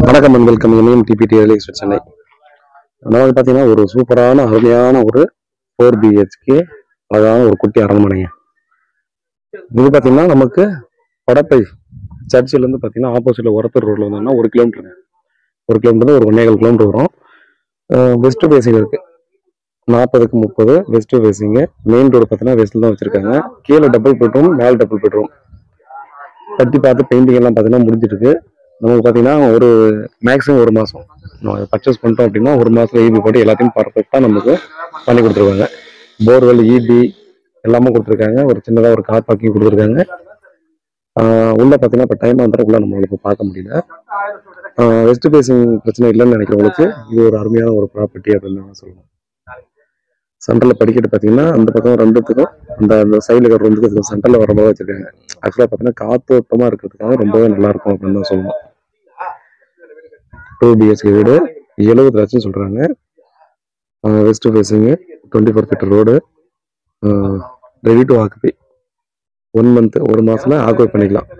வணக்கம் and welcome இனியும் DBT real estate Chennai. நமக்கு பார்த்தீங்கன்னா ஒரு சூப்பரான அருமையான ஒரு 4 BHK அழகான ஒரு குட்டி அரண்மனைங்க. இது பார்த்தீங்கன்னா நமக்கு படப்பை சர்ச்சிலேருந்து பார்த்தீங்கன்னா ஆப்போசிட்ல ஒரத்தூர் ரோட்ல வந்தோம்னா 1 கிலோமீட்டருங்க. 1 கிலோமீட்டர் ஒரு 1.25 கிலோமீட்டர் வரும். வெஸ்ட் ஃபேசிங் இருக்கு. 40க்கு 30 வெஸ்ட் ஃபேசிங்கு. மெயின் ரோடு பார்த்தீங்கன்னா வெஸ்ட்ல தான் வச்சிருக்காங்க. கீழே டபுள் பெட்ரூம், மேலே டபுள் பெட்ரூம். கட்டி பார்த்து பெயிண்டிங் எல்லாம் பார்த்தீங்கன்னா முடிஞ்சிருக்கு. நமக்கு பார்த்தீங்கன்னா ஒரு மேக்ஸிமம் 1 மாதம் நம்ம பர்ச்சேஸ் பண்ணிட்டோம் அப்படின்னா 1 மாதத்துல ஈபி போட்டு எல்லாத்தையும் பர்ஃபெக்டாக நமக்கு பண்ணி கொடுத்துருவாங்க. போர்வெல், ஈபி எல்லாமே கொடுத்துருக்காங்க. ஒரு சின்னதாக ஒரு கார் பார்க்கிங் கொடுத்துருக்காங்க. உள்ள பார்த்தீங்கன்னா இப்போ டைம் வந்துட்டு உள்ள நம்மளுக்கு பார்க்க முடியல. வெஸ்ட் ஃபேசிங் பிரச்சனை இல்லைன்னு நினைக்கிறவங்களுக்கு இது ஒரு அருமையான ஒரு ப்ராப்பர்ட்டி அப்படின்னு தான் சொல்லணும். சென்டரில் படிக்கட்டு பார்த்தீங்கன்னா அந்த பக்கம் ரெண்டுத்துக்கும் அந்த சைடில் இருக்கிற ரெண்டுத்துக்கும் சென்டரில் வர மாதிரி வச்சிருக்காங்க. ஆக்சுவலாக பார்த்தீங்கன்னா காத்தோட்டமாக இருக்கிறதுக்காக ரொம்பவே நல்லா இருக்கும் அப்படின்னு தான் சொல்லணும். 2 BHK வீடு 70 லட்சம் சொல்கிறாங்க. வெஸ்ட் ஃபேஸிங்கு 24 feet road, ready to occupy. 1 month 1 மாதத்துல ஆக்குபை பண்ணிக்கலாம்.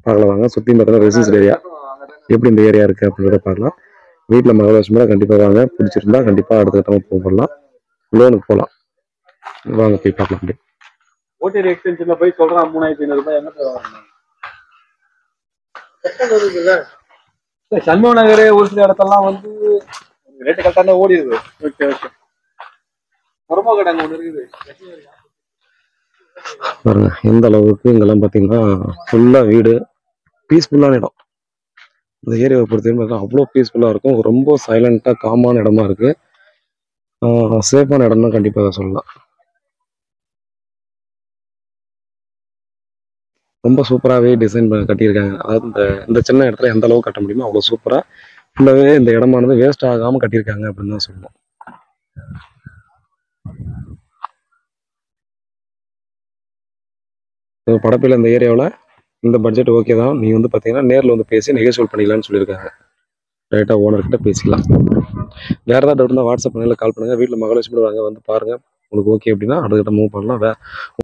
பார்க்கலாம் வாங்க. சுற்றி பார்த்தீங்கன்னா ரெசிடென்ஷியல் ஏரியா எப்படி இந்த ஏரியா இருக்குது அப்படின்றத பார்க்கலாம். வீட்டில் மகாலட்சுமியில் கண்டிப்பாக வாங்க. பிடிச்சிருந்தா கண்டிப்பாக அடுத்த கட்டமாக போகலாம். லோனுக்கு போகலாம் வாங்க, போய் பார்க்கலாம். அப்படியே ஓடிஆர் எக்ஸ்டென்ஷன்ல போய் சொல்றான் 3500 ரூபாய். என்ன சண்முக நகர் ஒரு சில இடத்தெல்லாம் வந்து ரேட்டு கரெக்டா தான் ஓடிடுது. Okay okay. மரமா கடைங்க ஒன்று இருக்குது பாருங்க எந்த அளவுக்கு இங்கெல்லாம் பார்த்தீங்கன்னா ஃபுல்லாக வீடு, பீஸ்ஃபுல்லான இடம். இந்த ஏரியாவை பொறுத்தவரைக்கும் அவ்வளோ பீஸ்ஃபுல்லாக இருக்கும். ரொம்ப சைலண்டாக காமான இடமா இருக்கு. சேஃபான இடம்னா கண்டிப்பாக சொல்லலாம். ரொம்ப சூப்பராகவே டிசைன் கட்டியிருக்காங்க. அதாவது இந்த சின்ன இடத்துல எந்த அளவுக்கு கட்ட முடியுமோ அவ்வளோ சூப்பராக ஃபுல்லாகவே இந்த இடமானது வேஸ்ட் ஆகாமல் கட்டியிருக்காங்க அப்படின்னு தான் சொல்லணும். படப்பில் இந்த ஏரியாவில் இந்த பட்ஜெட் ஓகே தான். நீ வந்து பார்த்தீங்கன்னா நேரில் வந்து பேசி நெகோசியேட் பண்ணிக்கலாம்னு சொல்லியிருக்காங்க. ரைட்டாக ஓனர்கிட்ட பேசிக்கலாம். வேறு ஏதாவது டவுட் இருந்தால் வாட்ஸ்அப் பண்ணல, கால் பண்ணுங்கள். வீட்டில் மகாலட்சுமி வாங்க, வந்து பாருங்கள். உங்களுக்கு ஓகே அப்படின்னா அடுத்த மூவ் பண்ணலாம்.